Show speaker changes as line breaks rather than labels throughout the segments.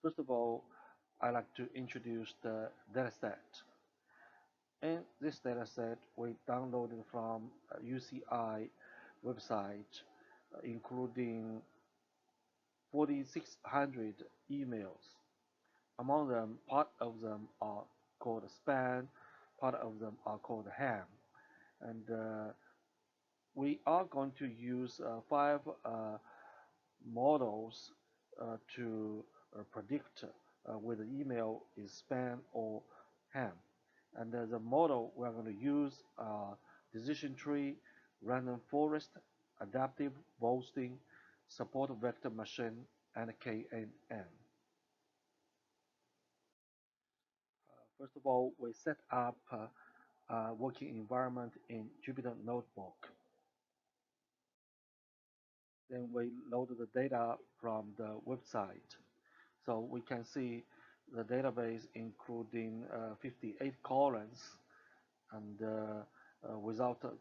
First of all, I like to introduce the dataset. In this dataset, we downloaded from UCI website, including 4,600 emails. Among them, part of them are called spam, part of them are called ham, and we are going to use five models to predict whether email is spam or ham. And the model we're going to use decision tree, random forest, adaptive boosting, support vector machine, and KNN. First of all, we set up a working environment in Jupyter Notebook. Then we load the data from the website. So we can see the database including 58 columns and without a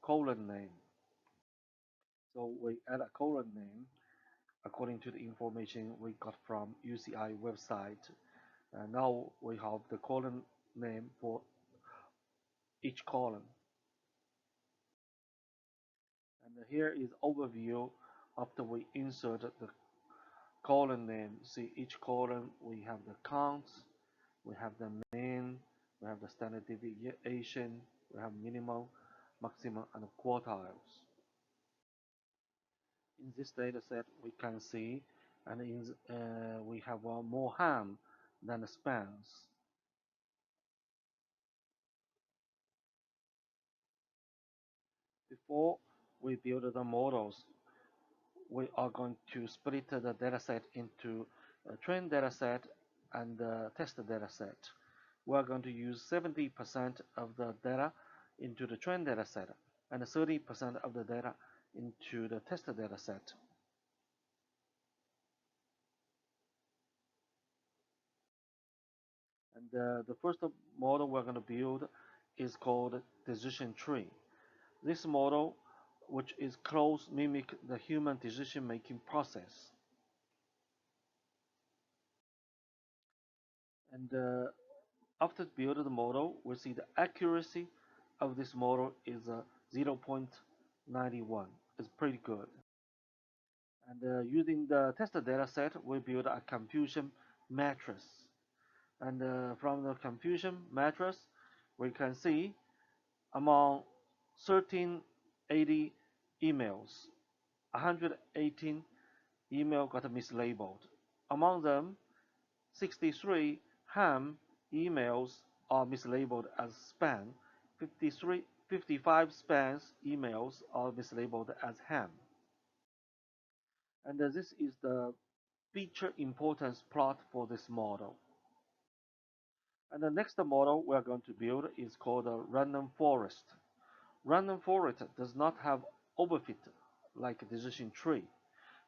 colon name. So we add a colon name according to the information we got from UCI website. Now we have the column name for each column. And here is overview after we insert the column name. See each column we have the counts, we have the mean, we have the standard deviation, we have minimum, maximum, and quartiles. In this dataset, we can see, and we have more ham than the spans. Before we build the models, we are going to split the dataset into a trained dataset and a test dataset. We are going to use 70% of the data into the trained dataset and 30% of the data into the test dataset. And the first model we're going to build is called decision tree. This model, which is close mimic the human decision-making process. And after building the model, we see the accuracy of this model is 0.91. It's pretty good. And using the test data set, we build a confusion matrix. And from the confusion matrix, we can see among 1380 emails, 118 email got mislabeled. Among them, 63 ham emails are mislabeled as spam. 55 spam emails are mislabeled as ham. And this is the feature importance plot for this model. And the next model we are going to build is called a random forest. Random forest does not have overfit like a decision tree.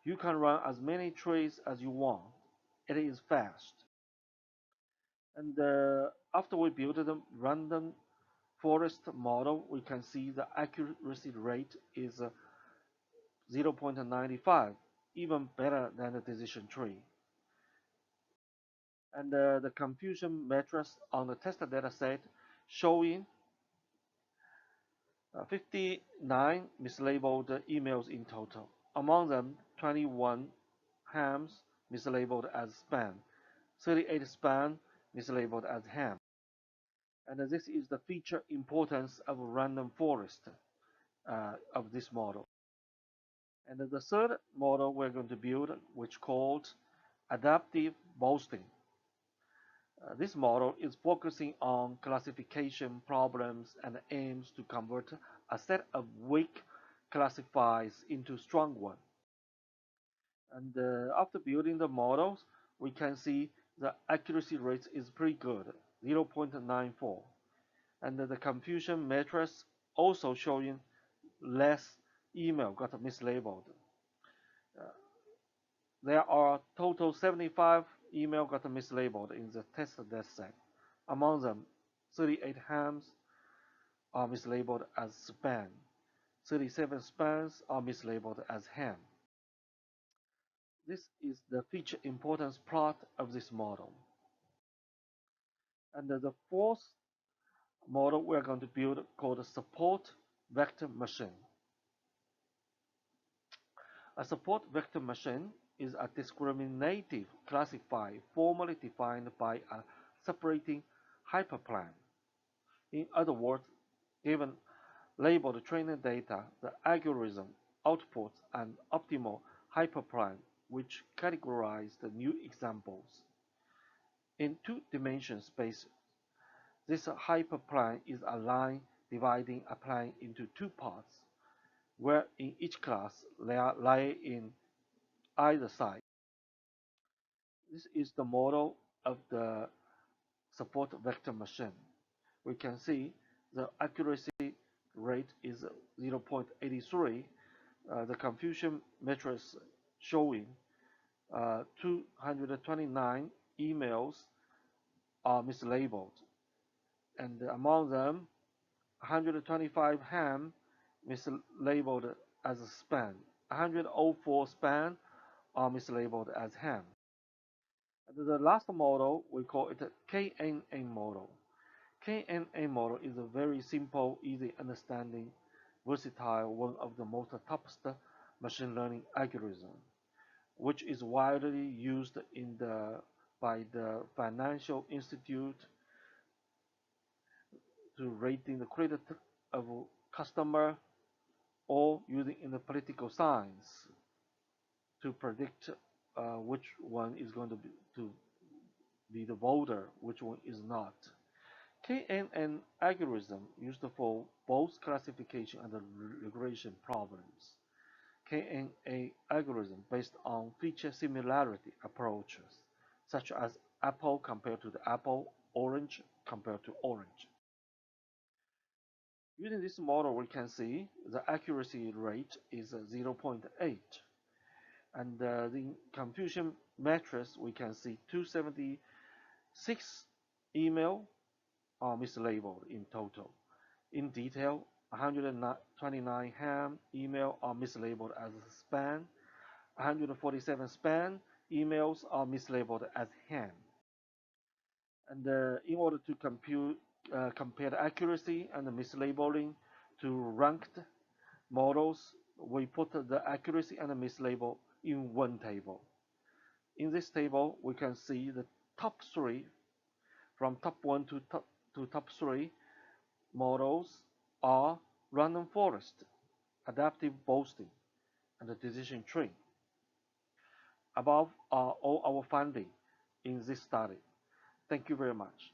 You can run as many trees as you want. It is fast. And after we build the random forest model, we can see the accuracy rate is 0.95, even better than the decision tree. And the confusion matrix on the test dataset showing 59 mislabeled emails in total. Among them, 21 hams mislabeled as spam, 38 spam mislabeled as ham. And this is the feature importance of a random forest of this model. And the third model we're going to build, which called adaptive boosting. This model is focusing on classification problems and aims to convert a set of weak classifiers into strong one. And after building the models, we can see the accuracy rate is pretty good, 0.94. And the confusion matrix also showing less email got mislabeled. Uh, there are total 75 email got mislabeled in the test dataset. Among them, 38 hams are mislabeled as spam. 37 spams are mislabeled as ham. This is the feature importance plot of this model. And the fourth model we're going to build called a support vector machine. A support vector machine is a discriminative classifier formally defined by a separating hyperplane. In other words, given labeled training data, the algorithm outputs an optimal hyperplane which categorizes the new examples. In two-dimensional space, this hyperplane is a line dividing a plane into two parts, where in each class lie in either side. This is the model of the support vector machine. We can see the accuracy rate is 0.83. The confusion matrix showing 229 emails are mislabeled, and among them, 125 ham mislabeled as spam. 104 spam are mislabeled as ham. And the last model, we call it a KNN model. KNN model is a very simple, easy understanding, versatile, one of the most toughest machine learning algorithm, which is widely used by the financial institute to rating the credit of a customer or using in the political science to predict which one is going to be the voter, which one is not. KNN algorithm used for both classification and regression problems. KNN algorithm based on feature similarity approaches, such as apple compared to the apple, orange compared to orange. Using this model, we can see the accuracy rate is 0.8. And the confusion matrix, we can see 276 email are mislabeled in total. In detail, 129 ham email are mislabeled as spam. 147 spam emails are mislabeled as ham. And in order to compare the accuracy and the mislabeling to ranked models, we put the accuracy and the mislabel in one table. In this table, we can see the top three, from top 1 to top 3 models are random forest, adaptive boosting, and the decision tree. Above are all our findings in this study. Thank you very much.